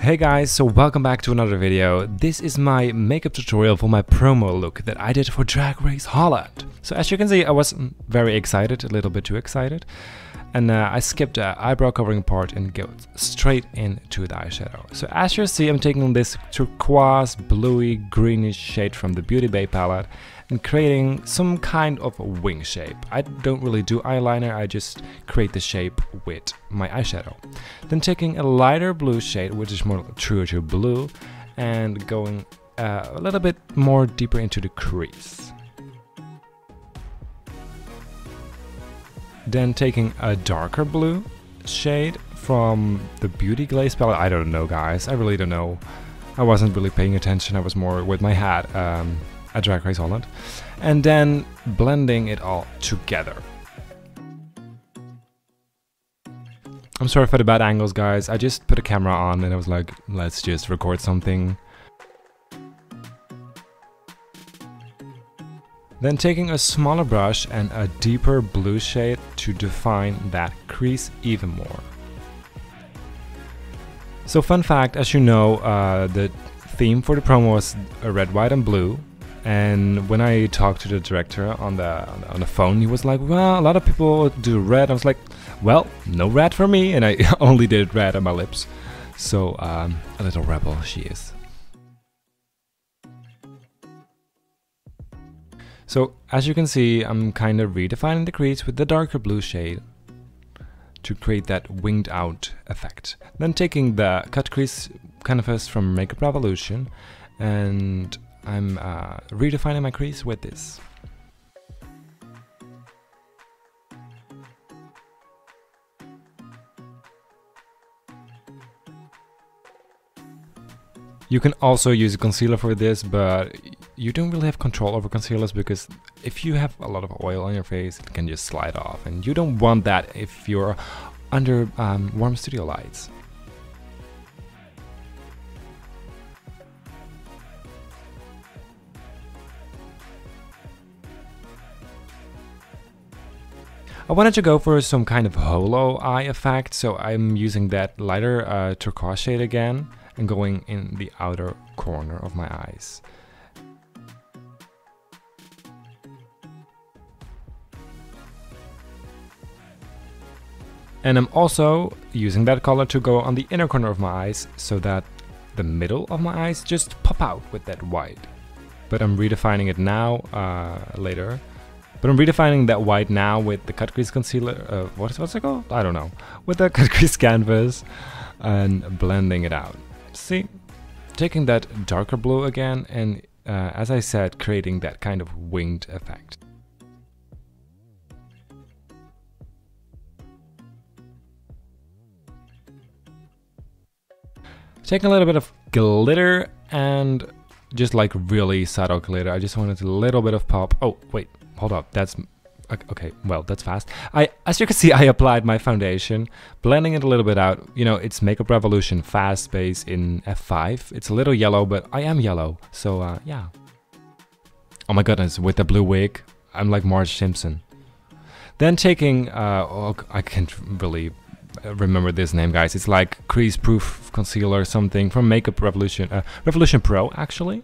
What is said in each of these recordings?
Hey guys, so welcome back to another video. This is my makeup tutorial for my promo look that I did for Drag Race Holland. So as you can see, I was very excited, a little bit too excited. And I skipped the eyebrow covering part and go straight into the eyeshadow. So as you see, I'm taking this turquoise, bluey, greenish shade from the Beauty Bay palette and creating some kind of a wing shape. I don't really do eyeliner, I just create the shape with my eyeshadow. Then taking a lighter blue shade, which is more truer to blue, and going a little bit more deeper into the crease. Then taking a darker blue shade from the Beauty Glaze palette. I don't know, guys, I really don't know. I wasn't really paying attention, I was more with my hat at Drag Race Holland. And then blending it all together. I'm sorry for the bad angles, guys. I just put a camera on and I was like, let's just record something. Then taking a smaller brush and a deeper blue shade to define that crease even more. So fun fact, as you know, the theme for the promo was red, white and blue. And when I talked to the director on the phone, he was like, well, a lot of people do red. I was like, well, no red for me. And I only did red on my lips. So a little rebel she is. So as you can see, I'm kind of redefining the crease with the darker blue shade to create that winged out effect. Then taking the cut crease canvas from Makeup Revolution, and I'm redefining my crease with this. You can also use a concealer for this, but you don't really have control over concealers because if you have a lot of oil on your face, it can just slide off, and you don't want that if you're under warm studio lights. I wanted to go for some kind of holo eye effect, so I'm using that lighter turquoise shade again and going in the outer corner of my eyes. And I'm also using that color to go on the inner corner of my eyes so that the middle of my eyes just pop out with that white. But I'm redefining it now, later. But I'm redefining that white now with the cut crease concealer, what's it called? I don't know. With the cut crease canvas and blending it out. See? Taking that darker blue again and, as I said, creating that kind of winged effect. Taking a little bit of glitter and just like really subtle glitter. I just wanted a little bit of pop. Oh, wait. Hold up, that's okay. Well, that's fast. As you can see, I applied my foundation, blending it a little bit out. You know, it's Makeup Revolution Fast Base in F5. It's a little yellow, but I am yellow, so yeah. Oh my goodness, with the blue wig, I'm like Marge Simpson. Then taking, oh, I can't really remember this name, guys. It's like crease proof concealer, something from Makeup Revolution, Revolution Pro, actually.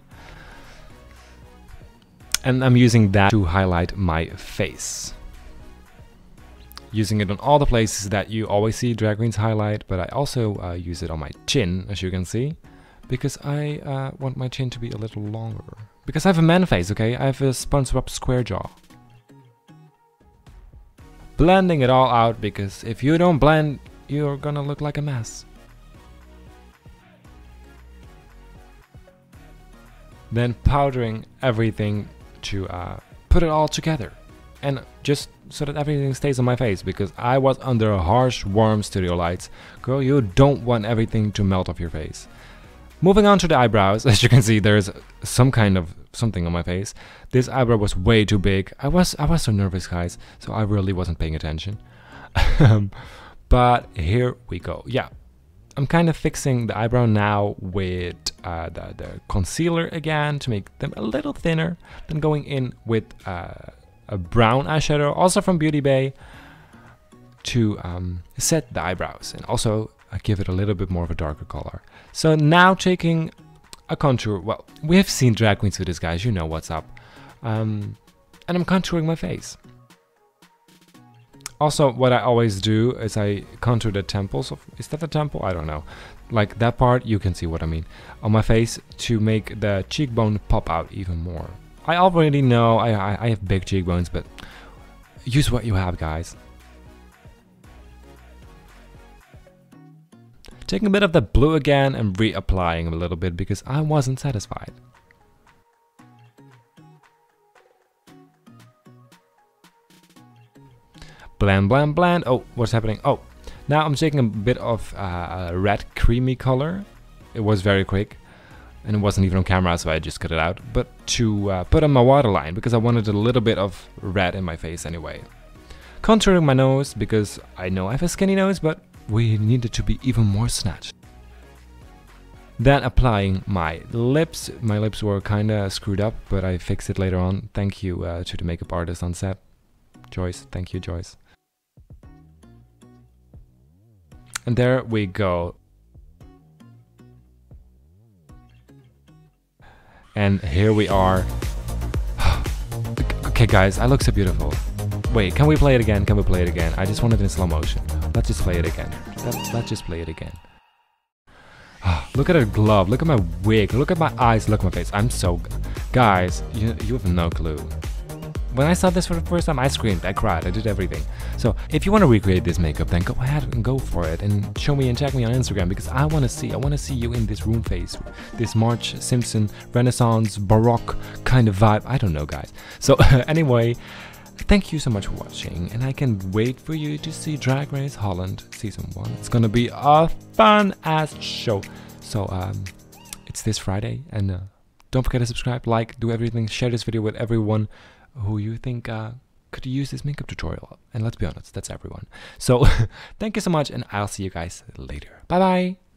And I'm using that to highlight my face. Using it on all the places that you always see drag queens highlight, but I also use it on my chin, as you can see, because I want my chin to be a little longer. Because I have a man face, okay? I have a SpongeBob square jaw. Blending it all out, because if you don't blend, you're gonna look like a mess. Then powdering everything to put it all together, and just so that everything stays on my face, because I was under harsh warm studio lights. Girl, you don't want everything to melt off your face. Moving on to the eyebrows, as you can see, there's some kind of something on my face. This eyebrow was way too big. I was so nervous, guys, so I really wasn't paying attention. But here we go. Yeah, I'm kind of fixing the eyebrow now with the concealer again to make them a little thinner. Then going in with a brown eyeshadow, also from Beauty Bay, to set the eyebrows and also give it a little bit more of a darker color. So now taking a contour. Well, we have seen drag queens with this, guys. You know what's up. And I'm contouring my face. Also, what I always do is I contour the temples of, is that the temple? I don't know. Like that part, you can see what I mean, on my face to make the cheekbone pop out even more. I already know I have big cheekbones, but use what you have, guys. Taking a bit of that blue again and reapplying a little bit because I wasn't satisfied. Blend, blend, blend. Oh, what's happening? Oh, now I'm taking a bit of red creamy color. It was very quick and it wasn't even on camera, so I just cut it out. But to put on my waterline because I wanted a little bit of red in my face anyway. Contouring my nose because I know I have a skinny nose, but we needed to be even more snatched. Then applying my lips. My lips were kinda screwed up, but I fixed it later on. Thank you to the makeup artist on set. Joyce, thank you, Joyce. And there we go. And here we are. Okay, guys, I look so beautiful. Wait, can we play it again? Can we play it again? I just want it in slow motion. Let's just play it again. Let's just play it again. Look at her glove. Look at my wig. Look at my eyes. Look at my face. I'm so... Guys, you have no clue. When I saw this for the first time, I screamed, I cried, I did everything. So if you want to recreate this makeup, then go ahead and go for it and show me and tag me on Instagram because I want to see you in this room face, this Marge Simpson Renaissance Baroque kind of vibe. I don't know, guys. So anyway, thank you so much for watching, and I can wait for you to see Drag Race Holland Season 1. It's gonna be a fun-ass show. So it's this Friday, and don't forget to subscribe, like, do everything, share this video with everyone who you think could use this makeup tutorial. And let's be honest, that's everyone. So thank you so much, and I'll see you guys later. Bye bye.